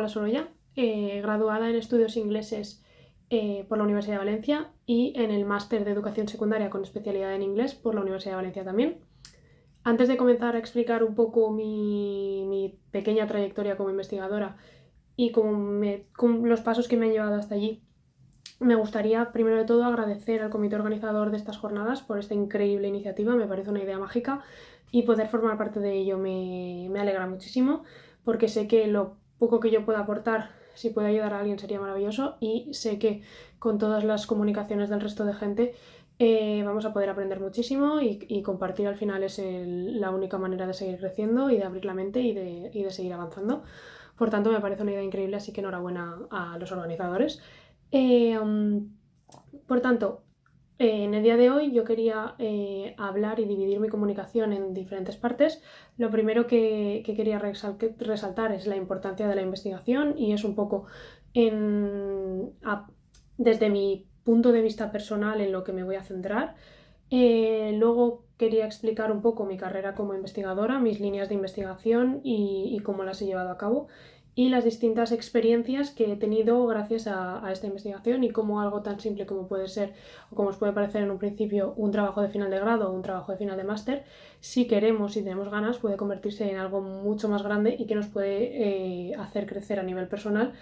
Sorolla, graduada en estudios ingleses por la Universidad de Valencia y en el máster de educación secundaria con especialidad en inglés por la Universidad de Valencia también. Antes de comenzar a explicar un poco mi pequeña trayectoria como investigadora y con los pasos que me han llevado hasta allí, me gustaría primero de todo agradecer al comité organizador de estas jornadas por esta increíble iniciativa, me parece una idea mágica y poder formar parte de ello me alegra muchísimo porque sé que lo poco que yo pueda aportar, si puede ayudar a alguien sería maravilloso y sé que con todas las comunicaciones del resto de gente vamos a poder aprender muchísimo y compartir al final es la única manera de seguir creciendo y de abrir la mente y de seguir avanzando. Por tanto, me parece una idea increíble, así que enhorabuena a los organizadores. Eh, um, por tanto, en el día de hoy yo quería hablar y dividir mi comunicación en diferentes partes. Lo primero que quería resaltar es la importancia de la investigación y es un poco desde mi punto de vista personal en lo que me voy a centrar. Luego quería explicar un poco mi carrera como investigadora, mis líneas de investigación y cómo las he llevado a cabo y las distintas experiencias que he tenido gracias a esta investigación y cómo algo tan simple como puede ser o como os puede parecer en un principio un trabajo de final de grado o un trabajo de final de máster, si queremos y tenemos ganas puede convertirse en algo mucho más grande y que nos puede hacer crecer a nivel personal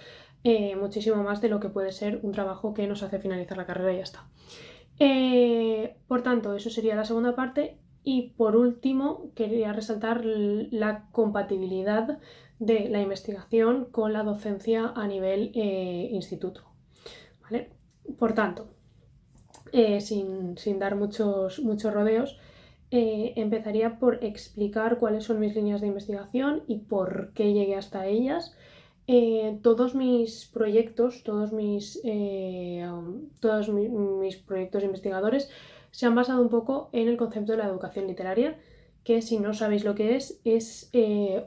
muchísimo más de lo que puede ser un trabajo que nos hace finalizar la carrera y ya está. Por tanto, eso sería la segunda parte. Y por último, quería resaltar la compatibilidad de la investigación con la docencia a nivel instituto. ¿Vale? Por tanto, sin dar muchos rodeos, empezaría por explicar cuáles son mis líneas de investigación y por qué llegué hasta ellas. Todos mis proyectos, todos mis proyectos investigadores se han basado un poco en el concepto de la educación literaria, que si no sabéis lo que es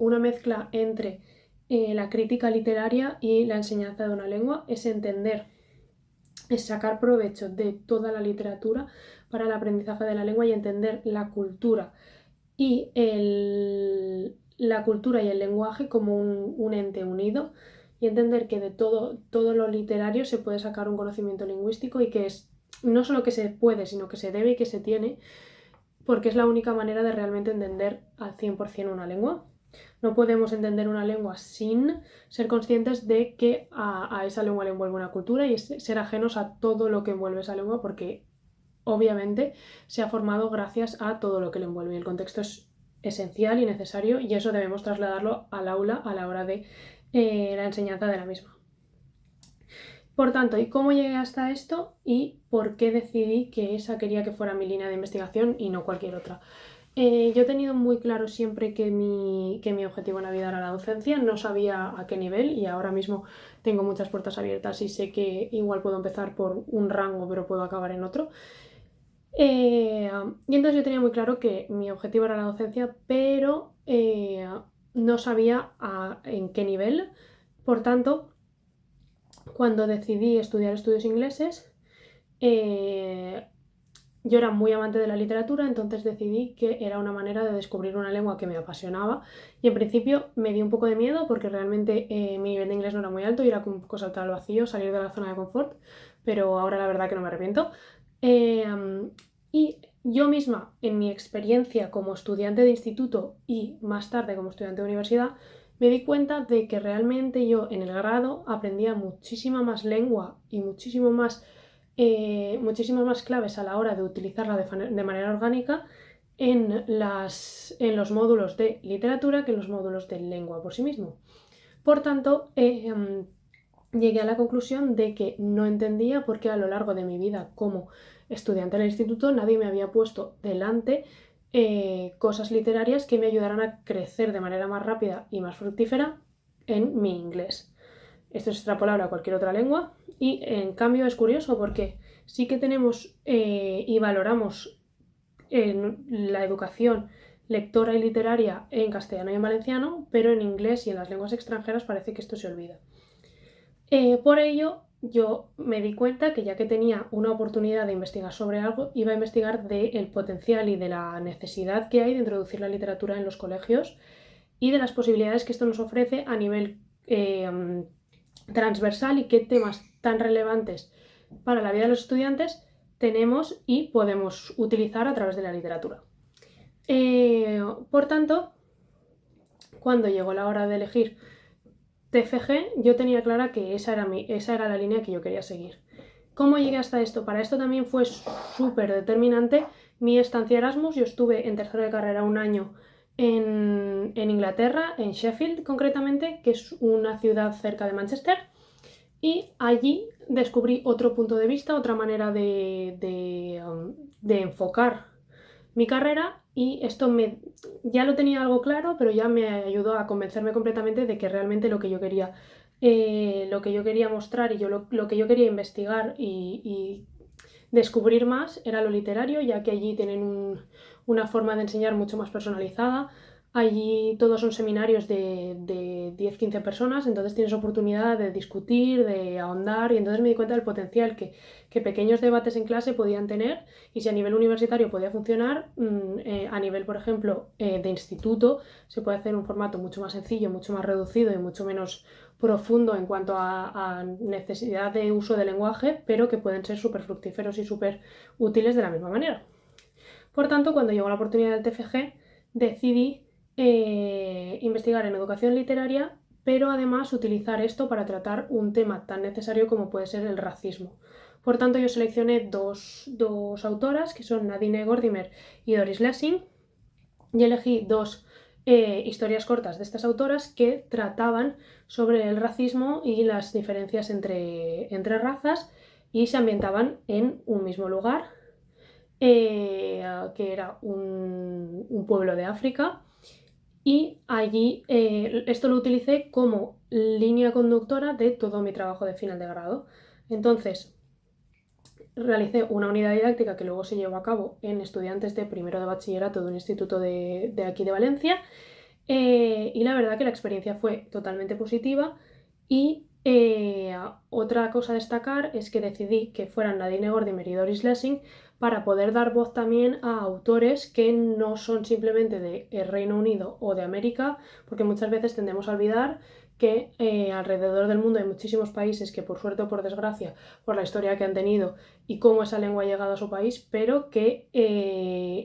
una mezcla entre la crítica literaria y la enseñanza de una lengua, es entender, es sacar provecho de toda la literatura para el aprendizaje de la lengua y entender la cultura y el lenguaje como un ente unido y entender que de todo lo literario se puede sacar un conocimiento lingüístico y que es no solo que se puede, sino que se debe y que se tiene, porque es la única manera de realmente entender al 100% una lengua. No podemos entender una lengua sin ser conscientes de que a esa lengua le envuelve una cultura y ser ajenos a todo lo que envuelve esa lengua porque obviamente se ha formado gracias a todo lo que le envuelve. El contexto es esencial y necesario y eso debemos trasladarlo al aula a la hora de la enseñanza de la misma. Por tanto, ¿y cómo llegué hasta esto y por qué decidí que esa quería que fuera mi línea de investigación y no cualquier otra? Yo he tenido muy claro siempre que mi objetivo en la vida era la docencia, no sabía a qué nivel y ahora mismo tengo muchas puertas abiertas y sé que igual puedo empezar por un rango pero puedo acabar en otro. Y entonces yo tenía muy claro que mi objetivo era la docencia, pero no sabía en qué nivel. Por tanto, cuando decidí estudiar estudios ingleses, eh, yo era muy amante de la literatura, entonces decidí que era una manera de descubrir una lengua que me apasionaba y en principio me dio un poco de miedo porque realmente mi nivel de inglés no era muy alto y era como un poco saltar al vacío, salir de la zona de confort, pero ahora la verdad que no me arrepiento. Eh, y yo misma, en mi experiencia como estudiante de instituto y más tarde como estudiante de universidad, me di cuenta de que realmente yo en el grado aprendía muchísima más lengua y muchísimas más claves a la hora de utilizarla de manera orgánica en los módulos de literatura que en los módulos de lengua por sí mismo. Por tanto, llegué a la conclusión de que no entendía por qué a lo largo de mi vida como estudiante en el instituto nadie me había puesto delante cosas literarias que me ayudaran a crecer de manera más rápida y más fructífera en mi inglés. Esto es extrapolable a cualquier otra lengua y en cambio es curioso porque sí que tenemos y valoramos la educación lectora y literaria en castellano y en valenciano, pero en inglés y en las lenguas extranjeras parece que esto se olvida. Por ello, yo me di cuenta que ya que tenía una oportunidad de investigar sobre algo, iba a investigar del potencial y de la necesidad que hay de introducir la literatura en los colegios y de las posibilidades que esto nos ofrece a nivel transversal y qué temas tan relevantes para la vida de los estudiantes tenemos y podemos utilizar a través de la literatura. Por tanto, cuando llegó la hora de elegir TFG, yo tenía clara que esa era la línea que yo quería seguir. ¿Cómo llegué hasta esto? Para esto también fue súper determinante mi estancia Erasmus. Yo estuve en tercero de carrera un año en Inglaterra, en Sheffield concretamente, que es una ciudad cerca de Manchester, y allí descubrí otro punto de vista, otra manera de enfocar mi carrera, y esto ya lo tenía algo claro, pero ya me ayudó a convencerme completamente de que realmente lo que yo quería mostrar y lo que yo quería investigar y descubrir más era lo literario, ya que allí tienen una forma de enseñar mucho más personalizada. Allí todos son seminarios de 10-15 personas, entonces tienes oportunidad de discutir, de ahondar, y entonces me di cuenta del potencial que pequeños debates en clase podían tener, y si a nivel universitario podía funcionar, a nivel, por ejemplo, de instituto, se puede hacer un formato mucho más sencillo, mucho más reducido y mucho menos profundo en cuanto a necesidad de uso del lenguaje, pero que pueden ser súper fructíferos y súper útiles de la misma manera. Por tanto, cuando llegó la oportunidad del TFG, decidí investigar en educación literaria, pero además utilizar esto para tratar un tema tan necesario como puede ser el racismo. Por tanto, yo seleccioné dos autoras, que son Nadine Gordimer y Doris Lessing, y elegí dos historias cortas de estas autoras que trataban sobre el racismo y las diferencias entre razas, y se ambientaban en un mismo lugar, que era un pueblo de África, y allí esto lo utilicé como línea conductora de todo mi trabajo de final de grado. Entonces, realicé una unidad didáctica que luego se llevó a cabo en estudiantes de primero de bachillerato de un instituto de aquí de Valencia, y la verdad que la experiencia fue totalmente positiva. Y otra cosa a destacar es que decidí que fueran Nadine Gordimer y Doris Lessing para poder dar voz también a autores que no son simplemente de Reino Unido o de América, porque muchas veces tendemos a olvidar que alrededor del mundo hay muchísimos países que, por suerte o por desgracia, por la historia que han tenido y cómo esa lengua ha llegado a su país, pero que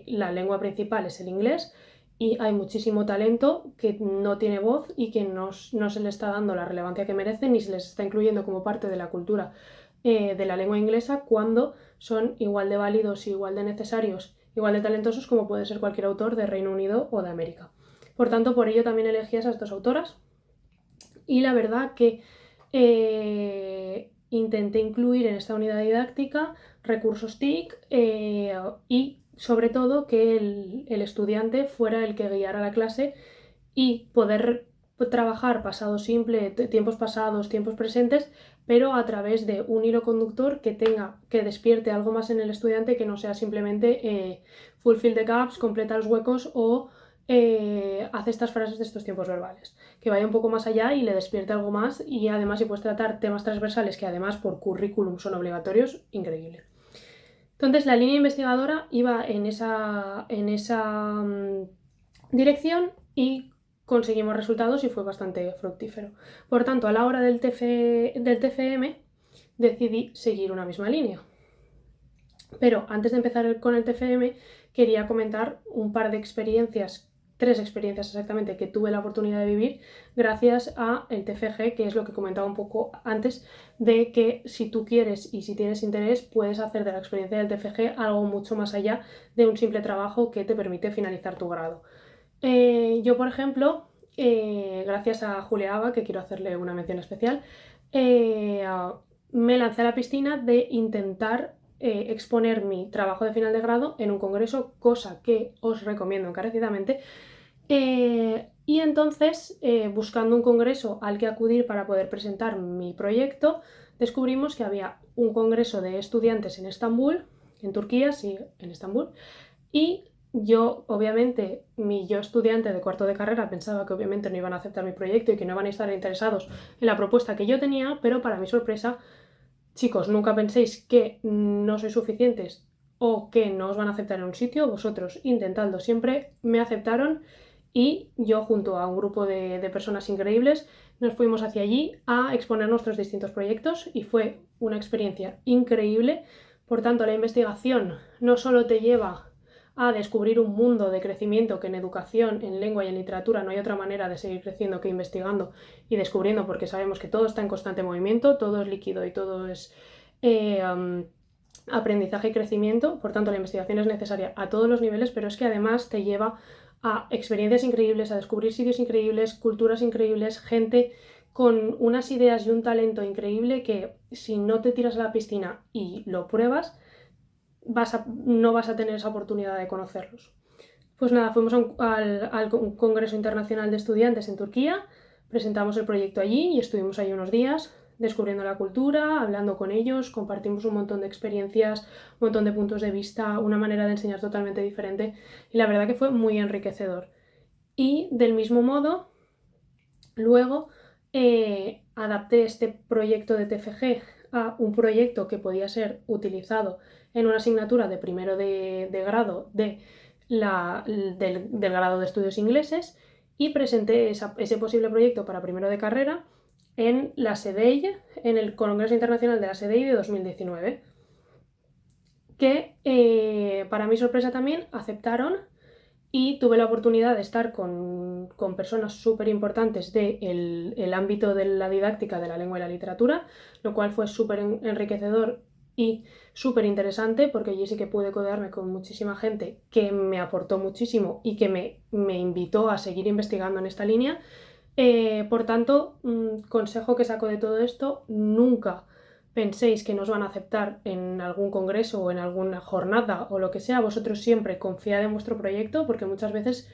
la lengua principal es el inglés, y hay muchísimo talento que no tiene voz y que no se le está dando la relevancia que merecen, ni se les está incluyendo como parte de la cultura de la lengua inglesa, cuando son igual de válidos, igual de necesarios, igual de talentosos como puede ser cualquier autor de Reino Unido o de América. Por tanto, por ello también elegí a esas dos autoras, y la verdad que intenté incluir en esta unidad didáctica recursos TIC, y sobre todo que el estudiante fuera el que guiara la clase, y poder trabajar pasado simple, tiempos pasados, tiempos presentes, pero a través de un hilo conductor que despierte algo más en el estudiante, que no sea simplemente fulfill the gaps, completa los huecos, o hace estas frases de estos tiempos verbales, que vaya un poco más allá y le despierte algo más. Y además, si puedes tratar temas transversales que además por currículum son obligatorios, increíble. Entonces, la línea investigadora iba en esa dirección, y conseguimos resultados y fue bastante fructífero. Por tanto, a la hora del TFM decidí seguir una misma línea. Pero antes de empezar con el TFM, quería comentar un par de experiencias, 3 experiencias exactamente, que tuve la oportunidad de vivir gracias a el TFG, que es lo que comentaba un poco antes, de que si tú quieres y si tienes interés, puedes hacer de la experiencia del TFG algo mucho más allá de un simple trabajo que te permite finalizar tu grado. Yo, por ejemplo, gracias a Julia Aba, que quiero hacerle una mención especial, me lancé a la piscina de intentar exponer mi trabajo de final de grado en un congreso, cosa que os recomiendo encarecidamente. Y entonces, buscando un congreso al que acudir para poder presentar mi proyecto, descubrimos que había un congreso de estudiantes en Estambul, en Turquía, sí, en Estambul, y yo, obviamente, yo estudiante de cuarto de carrera, pensaba que obviamente no iban a aceptar mi proyecto y que no iban a estar interesados en la propuesta que yo tenía, pero para mi sorpresa, chicos, nunca penséis que no sois suficientes o que no os van a aceptar en un sitio. Vosotros intentando, siempre me aceptaron, y yo, junto a un grupo de personas increíbles, nos fuimos hacia allí a exponer nuestros distintos proyectos y fue una experiencia increíble. Por tanto, la investigación no solo te lleva a descubrir un mundo de crecimiento que en educación, en lengua y en literatura no hay otra manera de seguir creciendo que investigando y descubriendo, porque sabemos que todo está en constante movimiento, todo es líquido y todo es aprendizaje y crecimiento. Por tanto, la investigación es necesaria a todos los niveles, pero es que además te lleva a experiencias increíbles, a descubrir sitios increíbles, culturas increíbles, gente con unas ideas y un talento increíble que si no te tiras a la piscina y lo pruebas, no vas a tener esa oportunidad de conocerlos. Pues nada, fuimos al Congreso Internacional de Estudiantes en Turquía, presentamos el proyecto allí y estuvimos ahí unos días descubriendo la cultura, hablando con ellos, compartimos un montón de experiencias, un montón de puntos de vista, una manera de enseñar totalmente diferente y la verdad que fue muy enriquecedor. Y del mismo modo, luego adapté este proyecto de TFG a un proyecto que podía ser utilizado en una asignatura de primero de grado del grado de estudios ingleses y presenté ese posible proyecto para primero de carrera en la SEDEI, en el Congreso Internacional de la SEDEI de 2019, que para mi sorpresa también aceptaron y tuve la oportunidad de estar con personas súper importantes del ámbito de la didáctica de la lengua y la literatura, lo cual fue súper enriquecedor y súper interesante porque allí sí que pude codearme con muchísima gente que me aportó muchísimo y que me invitó a seguir investigando en esta línea. Por tanto, consejo que saco de todo esto, nunca penséis que nos van a aceptar en algún congreso o en alguna jornada o lo que sea, vosotros siempre confiad en vuestro proyecto porque muchas veces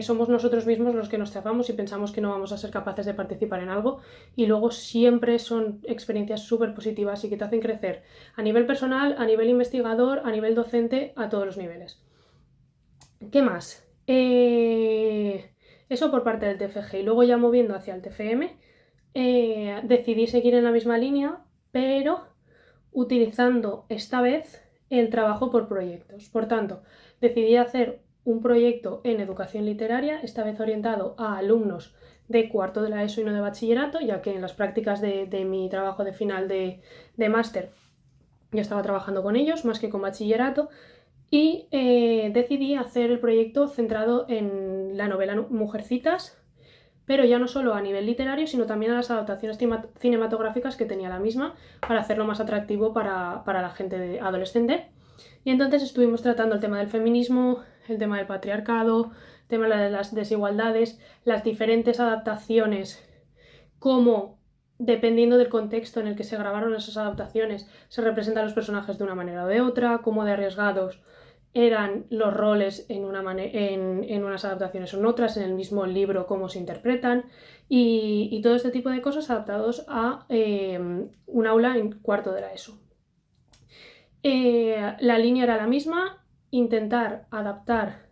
somos nosotros mismos los que nos cerramos y pensamos que no vamos a ser capaces de participar en algo y luego siempre son experiencias súper positivas y que te hacen crecer a nivel personal, a nivel investigador, a nivel docente, a todos los niveles. ¿Qué más? Eso por parte del TFG y luego ya moviendo hacia el TFM decidí seguir en la misma línea pero utilizando esta vez el trabajo por proyectos. Por tanto, decidí hacer un proyecto en educación literaria, esta vez orientado a alumnos de cuarto de la ESO y no de bachillerato, ya que en las prácticas de mi trabajo de final de máster ya estaba trabajando con ellos más que con bachillerato. Y decidí hacer el proyecto centrado en la novela Mujercitas, pero ya no solo a nivel literario, sino también a las adaptaciones cinematográficas que tenía la misma para hacerlo más atractivo para la gente adolescente. Y entonces estuvimos tratando el tema del feminismo, el tema del patriarcado, el tema de las desigualdades, las diferentes adaptaciones, cómo, dependiendo del contexto en el que se grabaron esas adaptaciones, se representan los personajes de una manera o de otra, cómo de arriesgados eran los roles en unas adaptaciones o en otras, en el mismo libro, cómo se interpretan y todo este tipo de cosas adaptados a un aula en cuarto de la ESO. La línea era la misma, intentar adaptar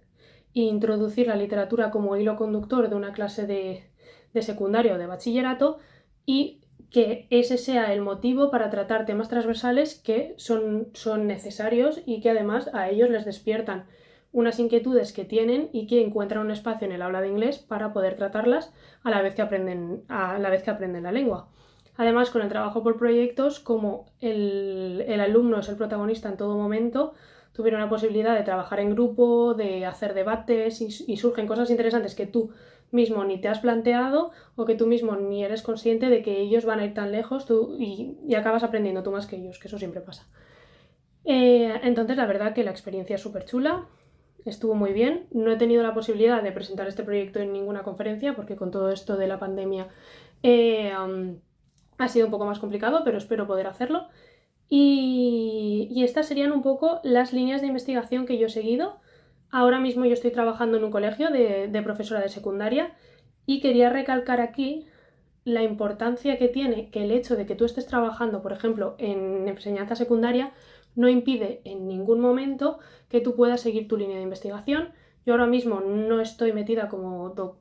e introducir la literatura como hilo conductor de una clase de secundario o de bachillerato y que ese sea el motivo para tratar temas transversales que son necesarios y que además a ellos les despiertan unas inquietudes que tienen y que encuentran un espacio en el aula de inglés para poder tratarlas a la vez que aprenden la lengua. Además, con el trabajo por proyectos, como el alumno es el protagonista en todo momento, tuvieron la posibilidad de trabajar en grupo, de hacer debates y surgen cosas interesantes que tú mismo ni te has planteado o que tú mismo ni eres consciente de que ellos van a ir tan lejos y acabas aprendiendo tú más que ellos, que eso siempre pasa. Entonces la verdad que la experiencia es súper chula, estuvo muy bien. No he tenido la posibilidad de presentar este proyecto en ninguna conferencia porque con todo esto de la pandemia ha sido un poco más complicado, pero espero poder hacerlo. Y estas serían un poco las líneas de investigación que yo he seguido. Ahora mismo yo estoy trabajando en un colegio de profesora de secundaria y quería recalcar aquí la importancia que tiene que el hecho de que tú estés trabajando, por ejemplo, en enseñanza secundaria, no impide en ningún momento que tú puedas seguir tu línea de investigación. Yo ahora mismo no estoy metida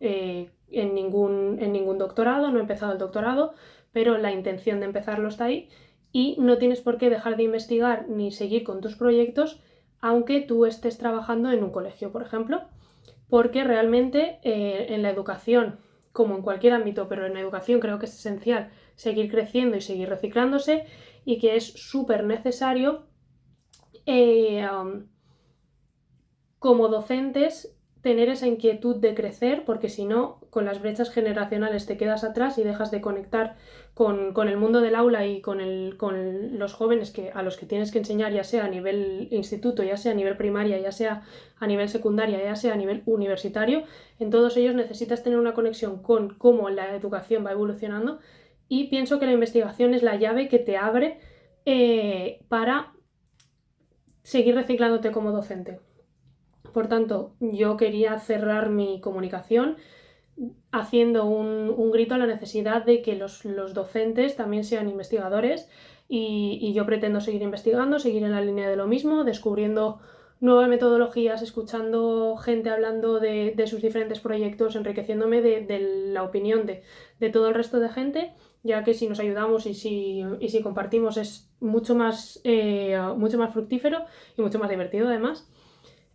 en ningún doctorado, no he empezado el doctorado, pero la intención de empezarlo está ahí y no tienes por qué dejar de investigar ni seguir con tus proyectos aunque tú estés trabajando en un colegio, por ejemplo, porque realmente en la educación como en cualquier ámbito, pero en educación creo que es esencial seguir creciendo y seguir reciclándose, y que es súper necesario como docentes tener esa inquietud de crecer, porque si no, con las brechas generacionales te quedas atrás y dejas de conectar con el mundo del aula y con los jóvenes a los que tienes que enseñar, ya sea a nivel instituto, ya sea a nivel primaria, ya sea a nivel secundaria, ya sea a nivel universitario. En todos ellos necesitas tener una conexión con cómo la educación va evolucionando, y pienso que la investigación es la llave que te abre para seguir reciclándote como docente. Por tanto, yo quería cerrar mi comunicación haciendo un grito a la necesidad de que los docentes también sean investigadores, y yo pretendo seguir investigando, seguir en la línea de lo mismo, descubriendo nuevas metodologías, escuchando gente hablando de sus diferentes proyectos, enriqueciéndome de la opinión de todo el resto de gente, ya que si nos ayudamos y si compartimos es mucho más fructífero y mucho más divertido además.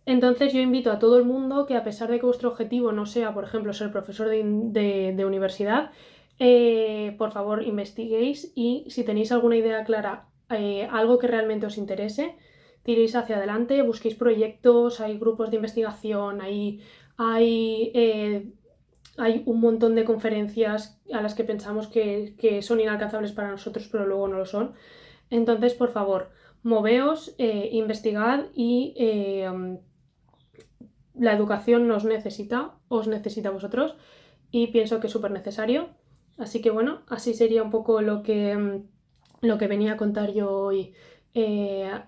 Entonces yo invito a todo el mundo que, a pesar de que vuestro objetivo no sea, por ejemplo, ser profesor de universidad, por favor investiguéis, y si tenéis alguna idea clara, algo que realmente os interese, tiréis hacia adelante, busquéis proyectos, hay grupos de investigación, hay un montón de conferencias a las que pensamos que son inalcanzables para nosotros, pero luego no lo son. Entonces, por favor, moveos, investigad, y la educación os necesita a vosotros, y pienso que es súper necesario. Así que bueno, así sería un poco lo que venía a contar yo hoy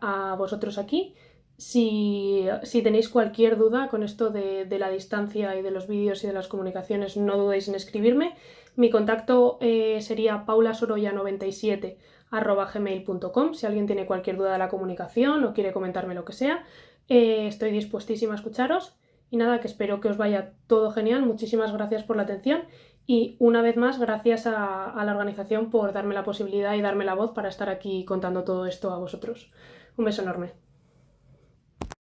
a vosotros aquí. Si tenéis cualquier duda con esto de la distancia y de los vídeos y de las comunicaciones, no dudéis en escribirme. Mi contacto sería paulasoroya97@gmail.com. Si alguien tiene cualquier duda de la comunicación o quiere comentarme lo que sea, estoy dispuestísima a escucharos. Y nada, que espero que os vaya todo genial. Muchísimas gracias por la atención, y una vez más gracias a la organización por darme la posibilidad y darme la voz para estar aquí contando todo esto a vosotros. Un beso enorme.